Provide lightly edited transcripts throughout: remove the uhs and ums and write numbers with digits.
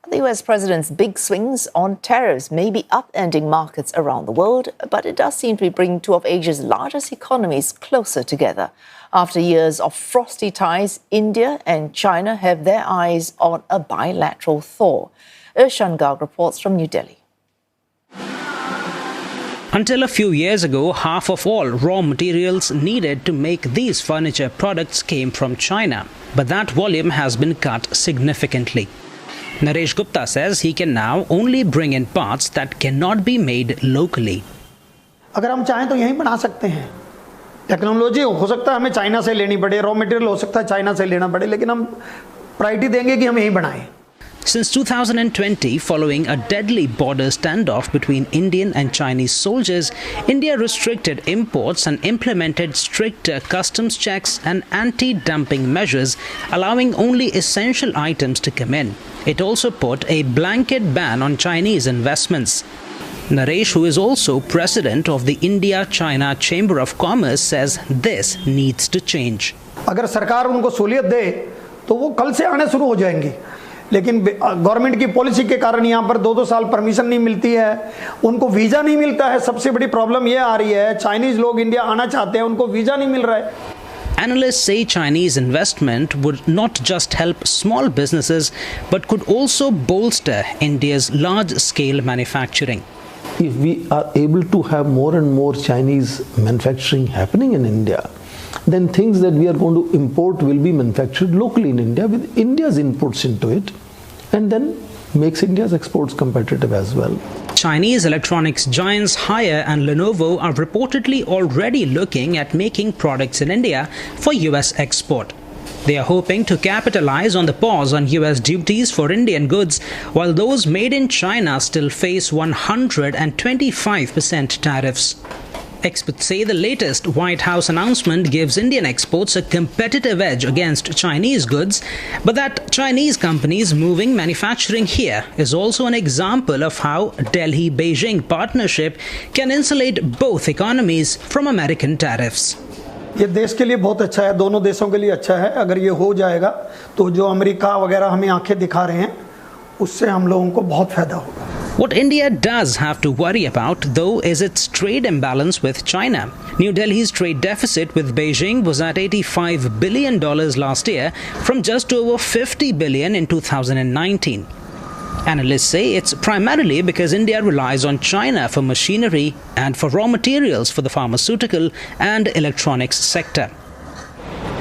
The US president's big swings on tariffs may be upending markets around the world, but it does seem to be bringing two of Asia's largest economies closer together. After years of frosty ties, India and China have their eyes on a bilateral thaw. Ershan Garg reports from New Delhi. Until a few years ago, half of all raw materials needed to make these furniture products came from China. But that volume has been cut significantly. Naresh Gupta says he can now only bring in parts that cannot be made locally. अगर हम चाहें तो यहीं बना सकते हैं. Technology हो सकता है हमें चाइना से लेनी पड़े, रॉ मटेरियल हो सकता है चाइना से लेना पड़े, लेकिन हम प्रायोरिटी देंगे कि हम यहीं बनाएं. Since 2020, following a deadly border standoff between Indian and Chinese soldiers, India restricted imports and implemented stricter customs checks and anti-dumping measures, allowing only essential items to come in. It also put a blanket ban on Chinese investments. Naresh, who is also president of the India-China Chamber of Commerce, says this needs to change. अगर सरकार उनको सहूलियत दे तो वो कल से आने शुरू हो जाएंगी. लेकिन गवर्नमेंट की पॉलिसी के कारण यहाँ पर 2-2 साल परमिशन नहीं मिलती है, उनको वीज़ा नहीं मिलता है. सबसे बड़ी प्रॉब्लम ये आ रही है, चाइनीज़ लोग इंडिया आना चाहते हैं, उनको वीज़ा नहीं मिल रहा है. Analysts say Chinese investment would not just help small businesses but could also bolster India's large-scale manufacturing. If we are able to have more and more Chinese manufacturing happening in India, then things that we are going to import will be manufactured locally in India with India's inputs into it, and then makes India's exports competitive as well. Chinese electronics giants Haier and Lenovo are reportedly already looking at making products in India for US export. They are hoping to capitalize on the pause on US duties for Indian goods, while those made in China still face 125% tariffs. Experts say the latest White House announcement gives Indian exports a competitive edge against Chinese goods, but that Chinese companies moving manufacturing here is also an example of how Delhi-Beijing partnership can insulate both economies from American tariffs. ये देश के लिए बहुत अच्छा है, दोनों देशों के लिए अच्छा है. अगर ये हो जाएगा तो जो अमेरिका वगैरह हमें आंखें दिखा रहे हैं, उससे हम लोगों को बहुत फायदा होगा. What India does have to worry about, though, is its trade imbalance with China. New Delhi's trade deficit with Beijing was at $85 billion last year, from just over $50 billion in 2019. Analysts say it's primarily because India relies on China for machinery and for raw materials for the pharmaceutical and electronics sector.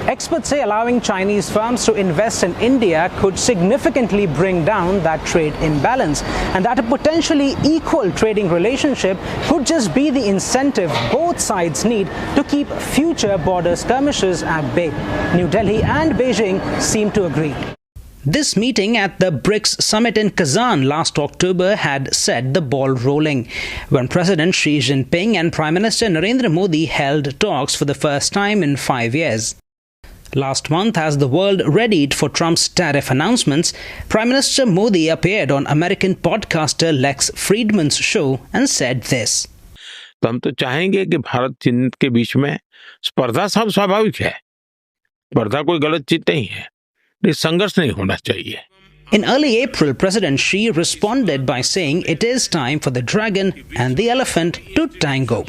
Experts say allowing Chinese firms to invest in India could significantly bring down that trade imbalance, and that a potentially equal trading relationship could just be the incentive both sides need to keep future border skirmishes at bay. New Delhi and Beijing seem to agree. This meeting at the BRICS summit in Kazan last October had set the ball rolling, when President Xi Jinping and Prime Minister Narendra Modi held talks for the first time in 5 years. Last month, as the world readied for Trump's tariff announcements, Prime Minister Modi appeared on American podcaster Lex Friedman's show and said this. तो हम तो चाहेंगे कि भारत चीन के बीच में स्पर्धा सब स्वाभाविक है. स्पर्धा कोई गलत चीज नहीं है. ये संघर्ष नहीं होना चाहिए. In early April, President Xi responded by saying it is time for the dragon and the elephant to tango.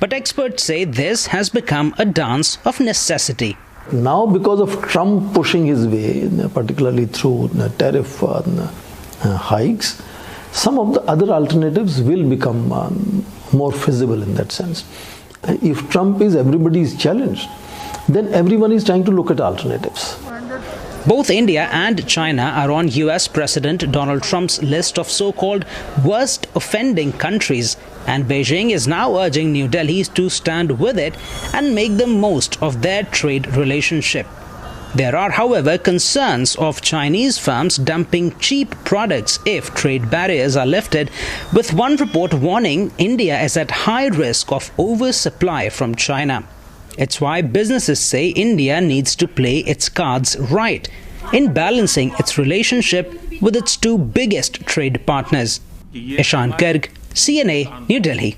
But experts say this has become a dance of necessity. Now, because of Trump pushing his way, particularly through tariff hikes, some of the other alternatives will become more feasible in that sense. If Trump is everybody's challenged, then everyone is trying to look at alternatives. Both India and China are on US President Donald Trump's list of so-called worst offending countries, and Beijing is now urging New Delhi to stand with it and make the most of their trade relationship. There are, however, concerns of Chinese firms dumping cheap products if trade barriers are lifted, with one report warning India is at high risk of oversupply from China. It's why businesses say India needs to play its cards right in balancing its relationship with its two biggest trade partners. Ershan Garg, CNA, New Delhi.